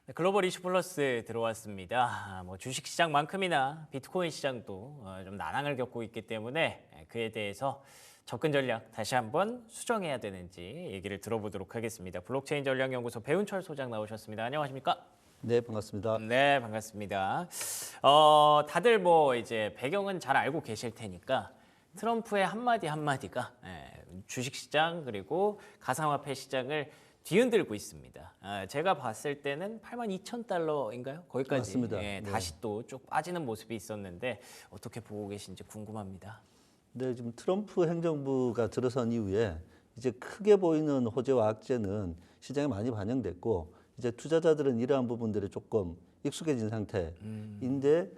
네, 글로벌 이슈 플러스에 들어왔습니다. 뭐 주식 시장만큼이나 비트코인 시장도 좀 난항을 겪고 있기 때문에 그에 대해서 접근 전략 다시 한번 수정해야 되는지 얘기를 들어보도록 하겠습니다. 블록체인 전략연구소 배운철 소장 나오셨습니다. 안녕하십니까? 네, 반갑습니다. 네, 반갑습니다. 다들 뭐 이제 배경은 잘 알고 계실 테니까 트럼프의 한마디 한마디가 주식 시장 그리고 가상화폐 시장을 뒤흔들고 있습니다. 제가 봤을 때는 82,000달러인가요? 거기까지 맞습니다. 네. 다시 또 쭉 빠지는 모습이 있었는데 어떻게 보고 계신지 궁금합니다. 네, 지금 트럼프 행정부가 들어선 이후에 이제 크게 보이는 호재와 악재는 시장에 많이 반영됐고 이제 투자자들은 이러한 부분들에 조금 익숙해진 상태인데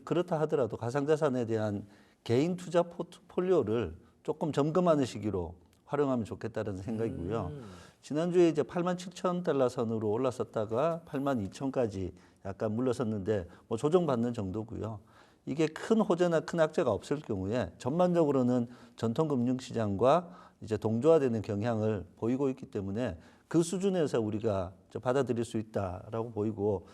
그렇다 하더라도 가상자산에 대한 개인 투자 포트폴리오를 조금 점검하는 시기로 활용하면 좋겠다는 생각이고요. 지난주에 이제 87,000달러 선으로 올랐었다가 82,000까지 약간 물러섰는데 뭐 조정받는 정도고요. 이게 큰 호재나 큰 악재가 없을 경우에 전반적으로는 전통 금융시장과 이제 동조화되는 경향을 보이고 있기 때문에 그 수준에서 우리가 받아들일 수 있다라고 보이고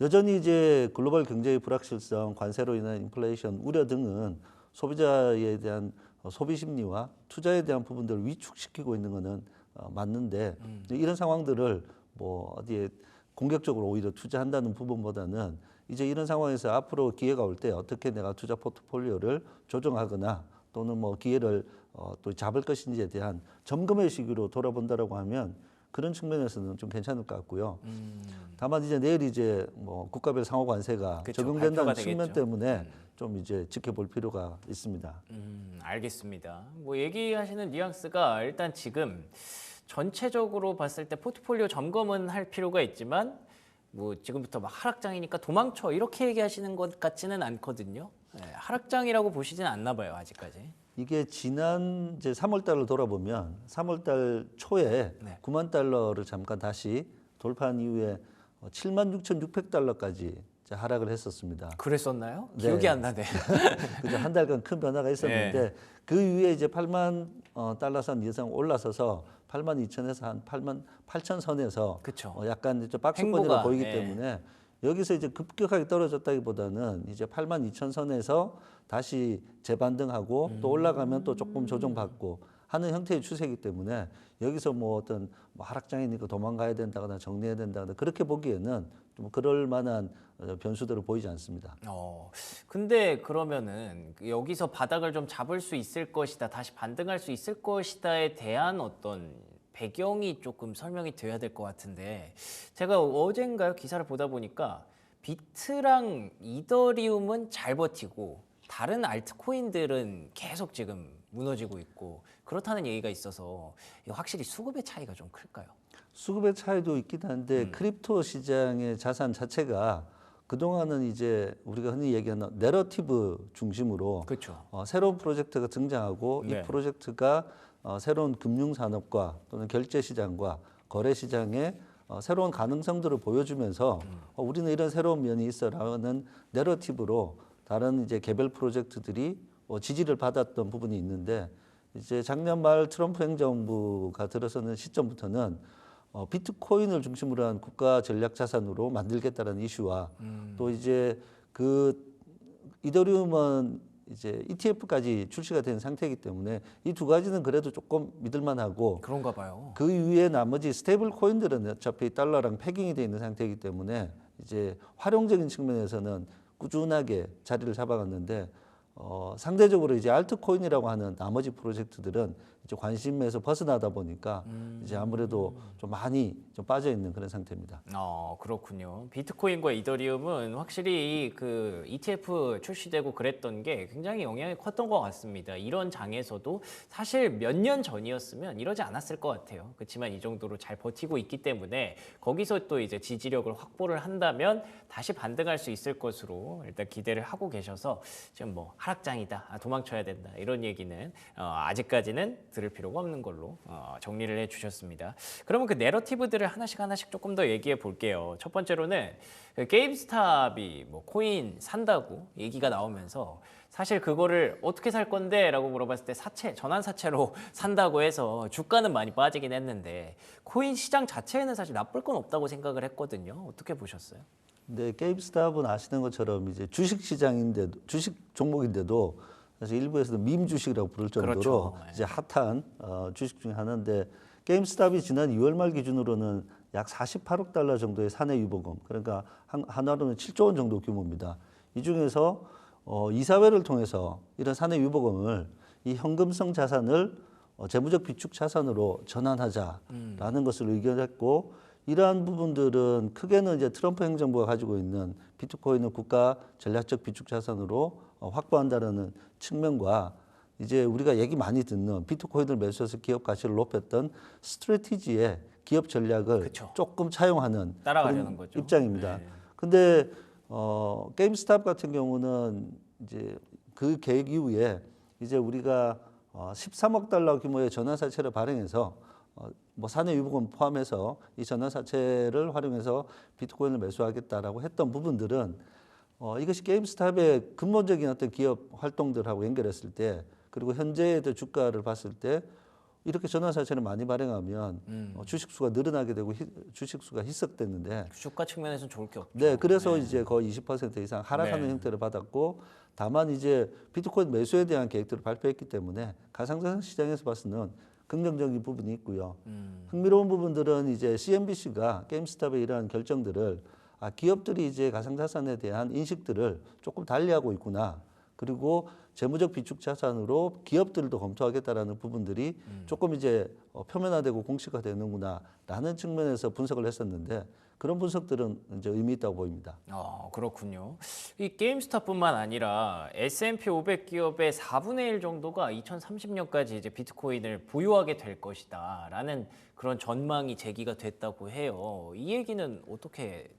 여전히 이제 글로벌 경제의 불확실성, 관세로 인한 인플레이션 우려 등은 소비자에 대한 소비 심리와 투자에 대한 부분들을 위축시키고 있는 것은 맞는데 이런 상황들을 뭐 어디에 공격적으로 오히려 투자한다는 부분보다는 이제 이런 상황에서 앞으로 기회가 올 때 어떻게 내가 투자 포트폴리오를 조정하거나 또는 뭐 기회를 또 잡을 것인지에 대한 점검의 시기로 돌아본다라고 하면 그런 측면에서는 좀 괜찮을 것 같고요. 다만 이제 내일 이제 뭐 국가별 상호 관세가 그쵸, 적용된다는 발표가 측면 되겠죠. 때문에 좀 이제 지켜볼 필요가 있습니다. 알겠습니다. 뭐 얘기하시는 뉘앙스가 일단 지금 전체적으로 봤을 때 포트폴리오 점검은 할 필요가 있지만 뭐 지금부터 막 하락장이니까 도망쳐 이렇게 얘기하시는 것 같지는 않거든요. 하락장이라고 보시지는 않나 봐요, 아직까지. 이게 지난 이제 3월 달로 돌아보면 3월 달 초에 네. 9만 달러를 잠깐 다시 돌파한 이후에 76,600달러까지 하락을 했었습니다. 그랬었나요? 네. 기억이 안 나네. 그죠. 한 달간 큰 변화가 있었는데 그 이후에 이제 8만 달러 선 이상 올라서서 8만 2천에서 한 8만 8천 선에서 그쵸. 약간 이제 박스권이라 행보가, 보이기 예. 때문에 여기서 이제 급격하게 떨어졌다기보다는 이제 8만 2천 선에서 다시 재반등하고 또 올라가면 또 조금 조정받고 하는 형태의 추세이기 때문에 여기서 뭐 어떤 뭐 하락장이니까 도망가야 된다거나 정리해야 된다거나 그렇게 보기에는 좀 그럴 만한 변수들을 보이지 않습니다. 근데 그러면은 여기서 바닥을 좀 잡을 수 있을 것이다, 다시 반등할 수 있을 것이다에 대한 어떤 배경이 조금 설명이 돼야 될 것 같은데 제가 어젠가요 기사를 보다 보니까 비트랑 이더리움은 잘 버티고 다른 알트코인들은 계속 지금 무너지고 있고 그렇다는 얘기가 있어서 이거 확실히 수급의 차이가 좀 클까요? 수급의 차이도 있긴 한데 크립토 시장의 자산 자체가 그동안은 이제 우리가 흔히 얘기하는 내러티브 중심으로 그렇죠. 새로운 프로젝트가 등장하고 네. 이 프로젝트가 새로운 금융산업과 또는 결제시장과 거래시장의 새로운 가능성들을 보여주면서 우리는 이런 새로운 면이 있어라는 내러티브로 다른 이제 개별 프로젝트들이 지지를 받았던 부분이 있는데 이제 작년 말 트럼프 행정부가 들어서는 시점부터는 비트코인을 중심으로 한 국가 전략 자산으로 만들겠다는 이슈와 또 이제 그 이더리움은 이제 ETF까지 출시가 된 상태이기 때문에 이 두 가지는 그래도 조금 믿을만하고 그런가 봐요. 그 이후에 나머지 스테이블 코인들은 어차피 달러랑 패깅이 돼 있는 상태이기 때문에 이제 활용적인 측면에서는 꾸준하게 자리를 잡아갔는데 상대적으로 이제 알트코인이라고 하는 나머지 프로젝트들은 이제 관심에서 벗어나다 보니까 이제 아무래도 좀 많이 좀 빠져 있는 그런 상태입니다. 그렇군요. 비트코인과 이더리움은 확실히 그 ETF 출시되고 그랬던 게 굉장히 영향이 컸던 것 같습니다. 이런 장에서도 사실 몇 년 전이었으면 이러지 않았을 것 같아요. 그렇지만 이 정도로 잘 버티고 있기 때문에 거기서 또 이제 지지력을 확보를 한다면 다시 반등할 수 있을 것으로 일단 기대를 하고 계셔서 지금 뭐 하락장이다, 도망쳐야 된다 이런 얘기는 아직까지는 들을 필요가 없는 걸로 정리를 해주셨습니다. 그러면 그 내러티브들을 하나씩 조금 더 얘기해 볼게요. 첫 번째로는 그 게임스탑이 뭐 코인 산다고 얘기가 나오면서 사실 그거를 어떻게 살 건데? 라고 물어봤을 때 전환 사채로 산다고 해서 주가는 많이 빠지긴 했는데 코인 시장 자체에는 사실 나쁠 건 없다고 생각을 했거든요. 어떻게 보셨어요? 네, 게임스탑은 아시는 것처럼 이제 주식 시장인데도 주식 종목인데도 사실 일부에서도 밈 주식이라고 부를 정도로 그렇죠. 이제 핫한 주식 중에 하나인데 게임스탑이 지난 2월 말 기준으로는 약 48억 달러 정도의 사내 유보금, 그러니까 한화로는 7조 원 정도 규모입니다. 이 중에서 이사회를 통해서 이런 사내 유보금을 이 현금성 자산을 재무적 비축 자산으로 전환하자라는 것을 의견했고, 이러한 부분들은 크게는 이제 트럼프 행정부가 가지고 있는 비트코인을 국가 전략적 비축 자산으로 확보한다는 측면과 이제 우리가 얘기 많이 듣는 비트코인을 매수해서 기업 가치를 높였던 스트래티지의 기업 전략을 그쵸. 조금 차용하는 따라가려는 그런 거죠. 입장입니다. 네. 근데 게임스탑 같은 경우는 이제 그 계획 이후에 이제 우리가 13억 달러 규모의 전환사채를 발행해서 뭐 사내 유보금 포함해서 이 전환사채를 활용해서 비트코인을 매수하겠다라고 했던 부분들은 이것이 게임스탑의 근본적인 어떤 기업 활동들하고 연결했을 때, 그리고 현재의 주가를 봤을 때 이렇게 전환사채를 많이 발행하면 주식수가 늘어나게 되고 주식수가 희석됐는데, 주가 측면에서는 좋을 게 없죠. 네, 그래서 이제 거의 20% 이상 하락하는 네. 형태를 받았고, 다만 이제 비트코인 매수에 대한 계획들을 발표했기 때문에 가상자산 시장에서 봐서는 긍정적인 부분이 있고요. 흥미로운 부분들은 이제 CNBC가 게임스탑의 이러한 결정들을 기업들이 이제 가상자산에 대한 인식들을 조금 달리하고 있구나. 그리고 재무적 비축 자산으로 기업들도 검토하겠다라는 부분들이 조금 이제 표면화되고 공식화되는구나라는 측면에서 분석을 했었는데, 그런 분석들은 이제 의미 있다고 보입니다. 그렇군요. 이 게임스탑뿐만 아니라 S&P 500 기업의 4분의 1 정도가 2030년까지 이제 비트코인을 보유하게 될 것이다라는 그런 전망이 제기가 됐다고 해요. 이 얘기는 어떻게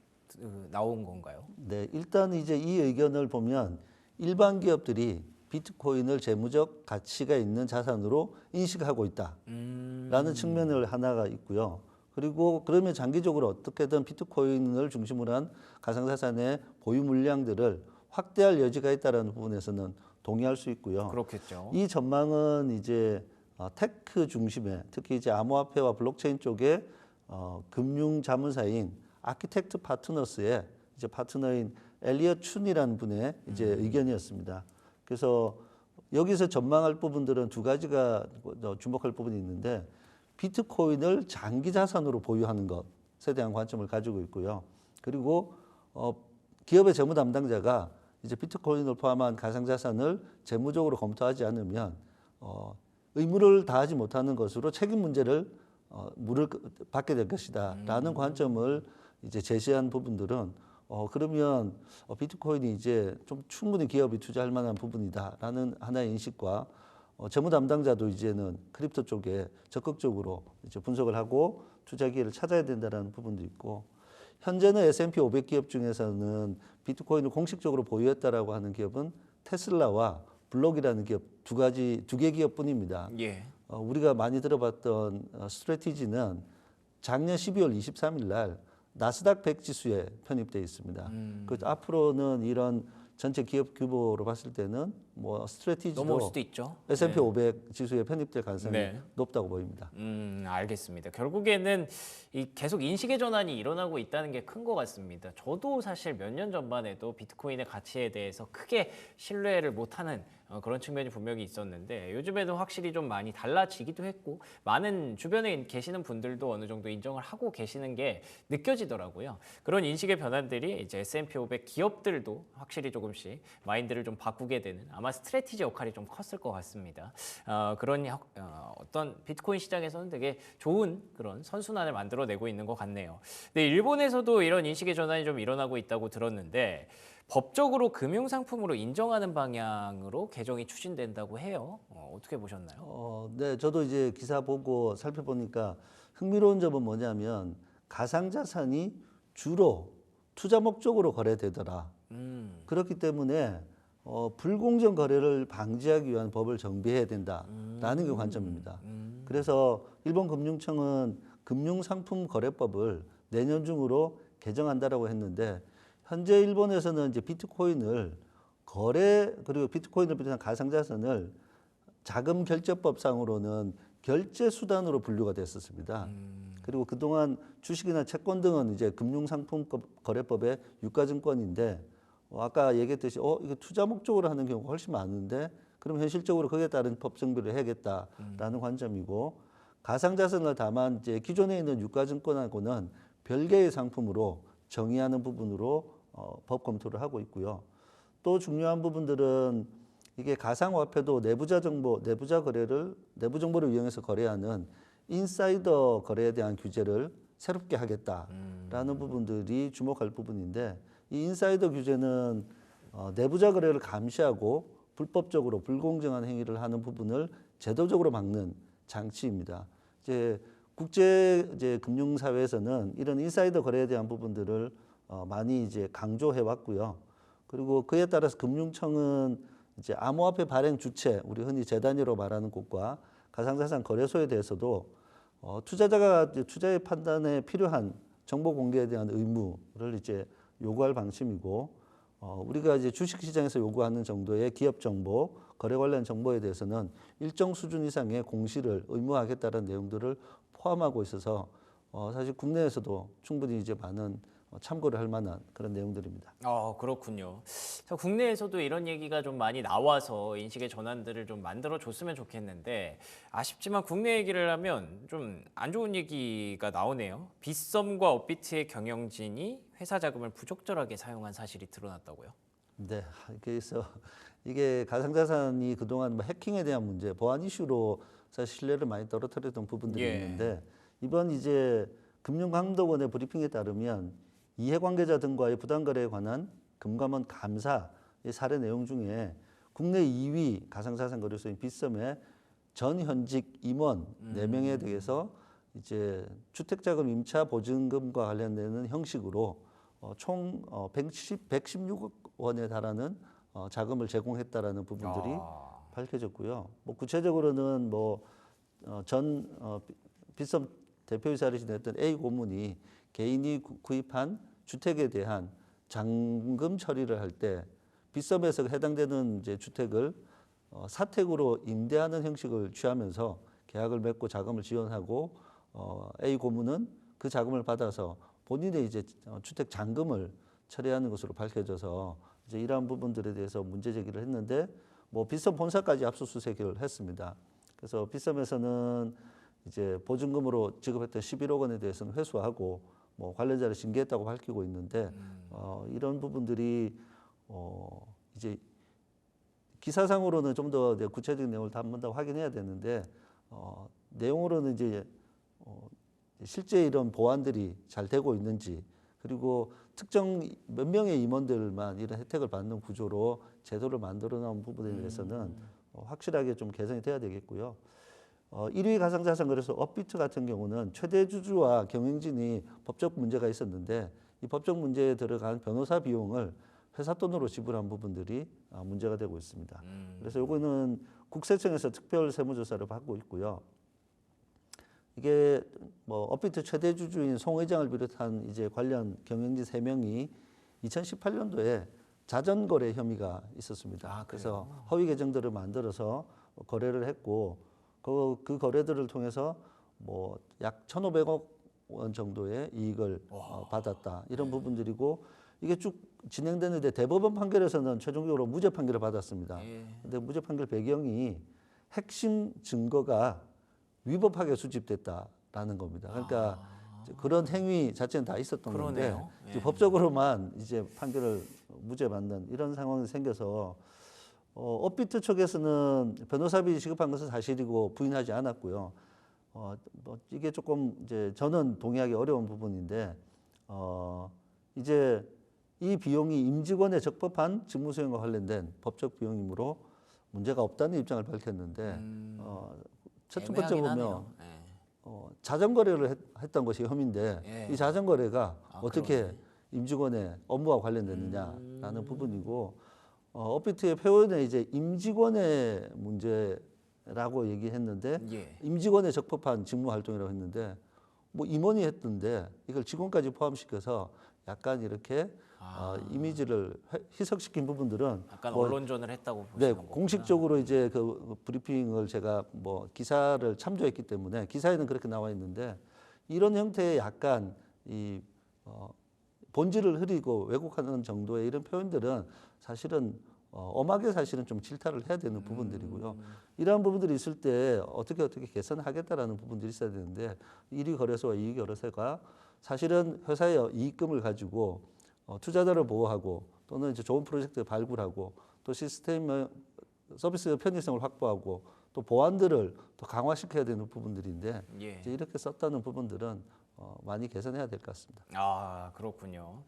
나온 건가요? 네, 일단 이제 이 의견을 보면 일반 기업들이 비트코인을 재무적 가치가 있는 자산으로 인식하고 있다라는 측면을 하나가 있고요. 그리고 그러면 장기적으로 어떻게든 비트코인을 중심으로 한 가상자산의 보유 물량들을 확대할 여지가 있다는 부분에서는 동의할 수 있고요. 그렇겠죠. 이 전망은 이제 테크 중심의, 특히 이제 암호화폐와 블록체인 쪽의 금융 자문사인 아키텍트 파트너스의 이제 파트너인 엘리엇 춘이라는 분의 이제 의견이었습니다. 그래서 여기서 전망할 부분들은 두 가지가 주목할 부분이 있는데, 비트코인을 장기 자산으로 보유하는 것에 대한 관점을 가지고 있고요. 그리고 기업의 재무 담당자가 이제 비트코인을 포함한 가상자산을 재무적으로 검토하지 않으면 의무를 다하지 못하는 것으로 책임 문제를 물을 받게 될 것이다라는 관점을 이제 제시한 부분들은 그러면 비트코인이 이제 좀 충분히 기업이 투자할 만한 부분이다라는 하나의 인식과 재무 담당자도 이제는 크립토 쪽에 적극적으로 이제 분석을 하고 투자 기회를 찾아야 된다는 부분도 있고, 현재는 S&P 500 기업 중에서는 비트코인을 공식적으로 보유했다라고 하는 기업은 테슬라와 블록이라는 기업 두 개 기업뿐입니다. 예. 우리가 많이 들어봤던 스트래티지는 작년 12월 23일 날 나스닥 100 지수에 편입되어 있습니다. 그래서 앞으로는 이런 전체 기업 규모로 봤을 때는 뭐 스트래티지도 넘어올 수도 있죠. S&P 네. 500 지수에 편입될 가능성이 네. 높다고 보입니다. 알겠습니다. 결국에는 계속 인식의 전환이 일어나고 있다는 게 큰 것 같습니다. 저도 사실 몇 년 전만 해도 비트코인의 가치에 대해서 크게 신뢰를 못하는 그런 측면이 분명히 있었는데, 요즘에는 확실히 좀 많이 달라지기도 했고, 많은 주변에 계시는 분들도 어느 정도 인정을 하고 계시는 게 느껴지더라고요. 그런 인식의 변화들이 이제 S&P 500 기업들도 확실히 조금씩 마인드를 좀 바꾸게 되는, 아마 스트래티지 역할이 좀 컸을 것 같습니다. 그런 어떤 비트코인 시장에서는 되게 좋은 그런 선순환을 만들어내고 있는 것 같네요. 근데 일본에서도 이런 인식의 전환이 좀 일어나고 있다고 들었는데, 법적으로 금융상품으로 인정하는 방향으로 개정이 추진된다고 해요. 어떻게 보셨나요? 네, 저도 이제 기사 보고 살펴보니까 흥미로운 점은 뭐냐면 가상자산이 주로 투자 목적으로 거래되더라. 그렇기 때문에 불공정 거래를 방지하기 위한 법을 정비해야 된다라는 게 관점입니다. 그래서 일본 금융청은 금융상품거래법을 내년 중으로 개정한다라고 했는데 현재 일본에서는 이제 비트코인을 거래 그리고 비트코인을 비롯한 가상자산을 자금 결제법상으로는 결제 수단으로 분류가 됐었습니다. 그리고 그동안 주식이나 채권 등은 이제 금융상품거래법의 유가증권인데 아까 얘기했듯이 이거 투자 목적으로 하는 경우가 훨씬 많은데 그럼 현실적으로 거기에 따른 법 정비를 해야겠다라는 관점이고 가상자산을 다만 이제 기존에 있는 유가증권하고는 별개의 상품으로 정의하는 부분으로 법 검토를 하고 있고요. 또 중요한 부분들은 이게 가상화폐도 내부자 정보를 이용해서 거래하는 인사이더 거래에 대한 규제를 새롭게 하겠다라는 부분들이 주목할 부분인데 이 인사이더 규제는 내부자 거래를 감시하고 불법적으로 불공정한 행위를 하는 부분을 제도적으로 막는 장치입니다. 이제 국제 금융 사회에서는 이런 인사이더 거래에 대한 부분들을 많이 이제 강조해 왔고요. 그리고 그에 따라서 금융청은 이제 암호화폐 발행 주체, 우리 흔히 재단위로 말하는 곳과 가상자산 거래소에 대해서도 투자자가 투자의 판단에 필요한 정보 공개에 대한 의무를 이제 요구할 방침이고, 우리가 이제 주식시장에서 요구하는 정도의 기업 정보, 거래 관련 정보에 대해서는 일정 수준 이상의 공시를 의무화하겠다는 내용들을 포함하고 있어서 사실 국내에서도 충분히 이제 많은 참고를 할 만한 그런 내용들입니다. 그렇군요. 자, 국내에서도 이런 얘기가 좀 많이 나와서 인식의 전환들을 좀 만들어 줬으면 좋겠는데 아쉽지만 국내 얘기를 하면 좀 안 좋은 얘기가 나오네요. 빗썸과 업비트의 경영진이 회사 자금을 부적절하게 사용한 사실이 드러났다고요? 네, 그래서 이게 가상자산이 그동안 뭐 해킹에 대한 문제, 보안 이슈로 사실 신뢰를 많이 떨어뜨렸던 부분들이 예. 있는데 이번 이제 금융감독원의 브리핑에 따르면 이해관계자 등과의 부당거래에 관한 금감원 감사의 사례 내용 중에 국내 2위 가상자산 거래소인 빗썸의 전 현직 임원 4명에 대해서 이제 주택자금 임차 보증금과 관련되는 형식으로 총 116억 원에 달하는 자금을 제공했다라는 부분들이 밝혀졌고요. 뭐 구체적으로는 전 빗썸 대표이사를 지냈던 A 고문이 개인이 구입한 주택에 대한 잔금 처리를 할 때 빗썸에서 해당되는 이제 주택을 사택으로 임대하는 형식을 취하면서 계약을 맺고 자금을 지원하고 A 고문은 그 자금을 받아서 본인의 이제 주택 잔금을 처리하는 것으로 밝혀져서 이제 이러한 부분들에 대해서 문제 제기를 했는데 뭐 빗썸 본사까지 압수수색을 했습니다. 그래서 빗썸에서는 이제 보증금으로 지급했던 11억 원에 대해서는 회수하고 뭐 관련자를 징계했다고 밝히고 있는데 이런 부분들이 이제 기사상으로는 좀 더 구체적인 내용을 한 번 더 확인해야 되는데 내용으로는 이제 실제 이런 보완들이 잘 되고 있는지 그리고 특정 몇 명의 임원들만 이런 혜택을 받는 구조로 제도를 만들어 놓은 부분에 대해서는 확실하게 좀 개선이 돼야 되겠고요. 1위 가상자산 거래소 업비트 같은 경우는 최대 주주와 경영진이 법적 문제가 있었는데 이 법적 문제에 들어간 변호사 비용을 회사 돈으로 지불한 부분들이 문제가 되고 있습니다. 그래서 요거는 국세청에서 특별 세무조사를 받고 있고요. 이게 뭐 업비트 최대 주주인 송 회장을 비롯한 이제 관련 경영진 3명이 2018년도에 자전거래 혐의가 있었습니다. 그래서 허위 계정들을 만들어서 거래를 했고 그 거래들을 통해서 뭐 약 1,500억 원 정도의 이익을 받았다. 이런 부분들이고 이게 쭉 진행되는데 대법원 판결에서는 최종적으로 무죄 판결을 받았습니다. 근데 무죄 판결 배경이 핵심 증거가 위법하게 수집됐다라는 겁니다. 그러니까 그런 행위 자체는 다 있었던 그러네요. 건데 이제 법적으로만 이제 판결을 무죄 받는 이런 상황이 생겨서 업비트 측에서는 변호사비 지급한 것은 사실이고 부인하지 않았고요. 뭐 이게 조금 이제 저는 동의하기 어려운 부분인데 이제 이 비용이 임직원의 적법한 직무 수행과 관련된 법적 비용이므로 문제가 없다는 입장을 밝혔는데 첫 번째 보면 자전거래를 했던 것이 혐의인데 이 자전거래가 어떻게 임직원의 업무와 관련됐느냐라는 부분이고 업비트의 표현에 이제 임직원의 문제라고 얘기했는데 예. 임직원에 적법한 직무 활동이라고 했는데 뭐 임원이 했던데 이걸 직원까지 포함시켜서 약간 이렇게 이미지를 희석시킨 부분들은 약간 뭐 언론전을 했다고 보시는 네, 거구나. 공식적으로 이제 그 브리핑을 제가 뭐 기사를 참조했기 때문에 기사에는 그렇게 나와 있는데 이런 형태의 약간 이 본질을 흐리고 왜곡하는 정도의 이런 표현들은 사실은 엄하게 사실은 좀 질타를 해야 되는 부분들이고요. 이러한 부분들이 있을 때 어떻게 개선하겠다라는 부분들이 있어야 되는데 이익 거래소와 이익 거래소가 사실은 회사의 이익금을 가지고 투자자를 보호하고 또는 이제 좋은 프로젝트를 발굴하고 또 시스템 서비스 편의성을 확보하고 또 보안들을 더 강화시켜야 되는 부분들인데 예. 이제 이렇게 썼다는 부분들은 많이 개선해야 될 것 같습니다. 아, 그렇군요.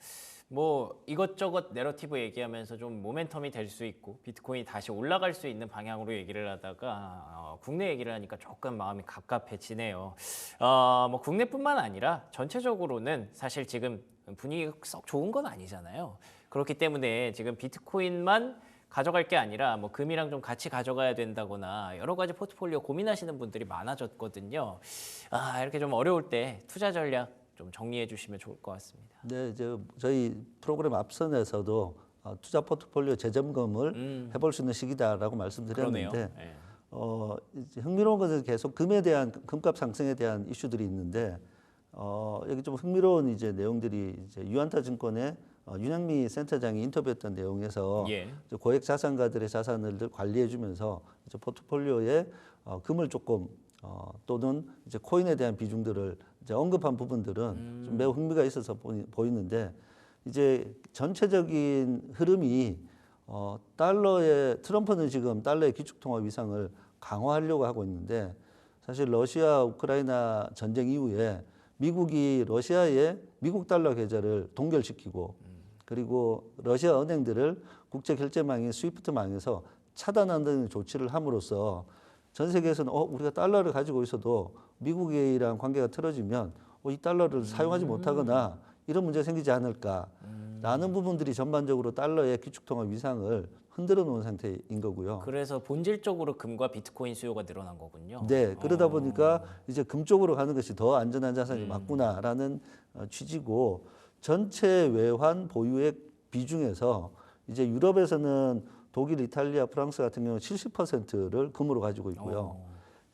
뭐 이것저것 내러티브 얘기하면서 좀 모멘텀이 될 수 있고 비트코인이 다시 올라갈 수 있는 방향으로 얘기를 하다가 국내 얘기를 하니까 조금 마음이 갑갑해지네요. 뭐 국내뿐만 아니라 전체적으로는 사실 지금 분위기가 썩 좋은 건 아니잖아요. 그렇기 때문에 지금 비트코인만 가져갈 게 아니라 뭐 금이랑 좀 같이 가져가야 된다거나 여러 가지 포트폴리오 고민하시는 분들이 많아졌거든요. 이렇게 좀 어려울 때 투자 전략 좀 정리해 주시면 좋을 것 같습니다. 네, 이제 저희 프로그램 앞선에서도 투자 포트폴리오 재점검을 해볼 수 있는 시기다라고 말씀드렸는데 그러네요. 예. 이제 흥미로운 것은 계속 금값 상승에 대한 이슈들이 있는데 여기 좀 흥미로운 이제 내용들이 이제 유안타 증권의 윤양미 센터장이 인터뷰했던 내용에서 예. 이제 고액 자산가들의 자산을 관리해주면서 이제 포트폴리오에 금을 조금 또는 이제 코인에 대한 비중들을 이제 언급한 부분들은 좀 매우 흥미가 있어서 보이는데 이제 전체적인 흐름이 달러의 트럼프는 지금 달러의 기축통화 위상을 강화하려고 하고 있는데 사실 러시아 우크라이나 전쟁 이후에 미국이 러시아의 미국 달러 계좌를 동결시키고 그리고 러시아 은행들을 국제 결제망인 스위프트망에서 차단하는 조치를 함으로써 전 세계에서는 우리가 달러를 가지고 있어도 미국이랑 관계가 틀어지면 이 달러를 사용하지 못하거나 이런 문제가 생기지 않을까라는 부분들이 전반적으로 달러의 기축통화 위상을 흔들어 놓은 상태인 거고요. 그래서 본질적으로 금과 비트코인 수요가 늘어난 거군요. 네, 그러다 보니까 이제 금 쪽으로 가는 것이 더 안전한 자산이 맞구나라는 취지고 전체 외환 보유액 비중에서 이제 유럽에서는 독일, 이탈리아, 프랑스 같은 경우는 70%를 금으로 가지고 있고요.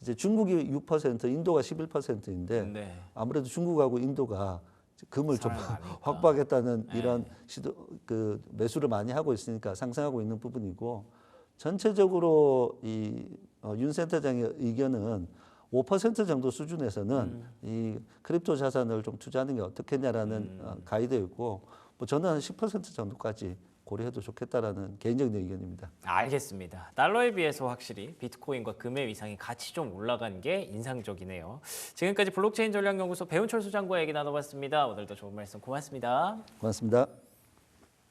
이제 중국이 6%, 인도가 11%인데 네. 아무래도 중국하고 인도가 금을 좀 사람이 많으니까. 확보하겠다는 이런 시도 그 매수를 많이 하고 있으니까 상승하고 있는 부분이고 전체적으로 이 윤 센터장의 의견은 5% 정도 수준에서는 이 크립토 자산을 좀 투자하는 게 어떻겠냐라는 가이드였고 뭐 저는 한 10% 정도까지 고려해도 좋겠다라는 개인적인 의견입니다. 알겠습니다. 달러에 비해서 확실히 비트코인과 금의 위상이 같이 좀 올라간 게 인상적이네요. 지금까지 블록체인 전략연구소 배훈철 소장과 얘기 나눠봤습니다. 오늘도 좋은 말씀 고맙습니다. 고맙습니다.